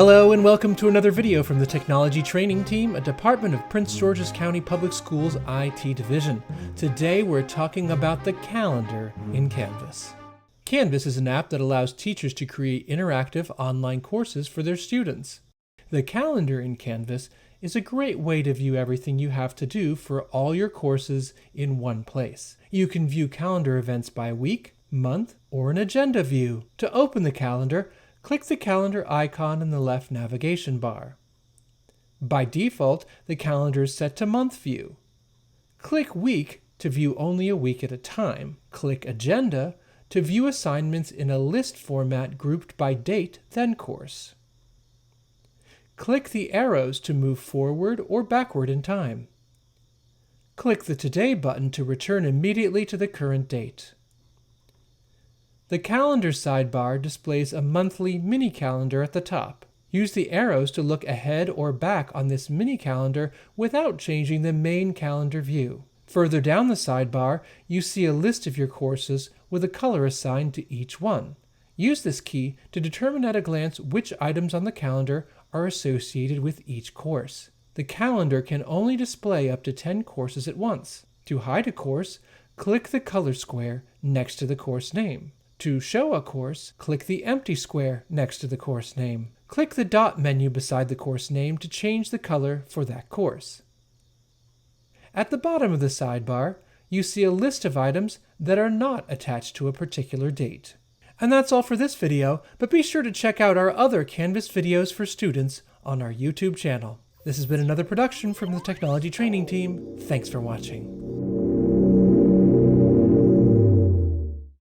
Hello and welcome to another video from the Technology Training Team, a department of Prince George's County Public Schools IT division. Today we're talking about the calendar in Canvas. Canvas is an app that allows teachers to create interactive online courses for their students. The calendar in Canvas is a great way to view everything you have to do for all your courses in one place. You can view calendar events by week, month, or an agenda view. To open the calendar, click the calendar icon in the left navigation bar. By default, the calendar is set to month view. Click Week to view only a week at a time. Click Agenda to view assignments in a list format grouped by date, then course. Click the arrows to move forward or backward in time. Click the Today button to return immediately to the current date. The calendar sidebar displays a monthly mini calendar at the top. Use the arrows to look ahead or back on this mini calendar without changing the main calendar view. Further down the sidebar, you see a list of your courses with a color assigned to each one. Use this key to determine at a glance which items on the calendar are associated with each course. The calendar can only display up to 10 courses at once. To hide a course, click the color square next to the course name. To show a course, click the empty square next to the course name. Click the dot menu beside the course name to change the color for that course. At the bottom of the sidebar, you see a list of items that are not attached to a particular date. And that's all for this video, but be sure to check out our other Canvas videos for students on our YouTube channel. This has been another production from the Technology Training Team. Thanks for watching.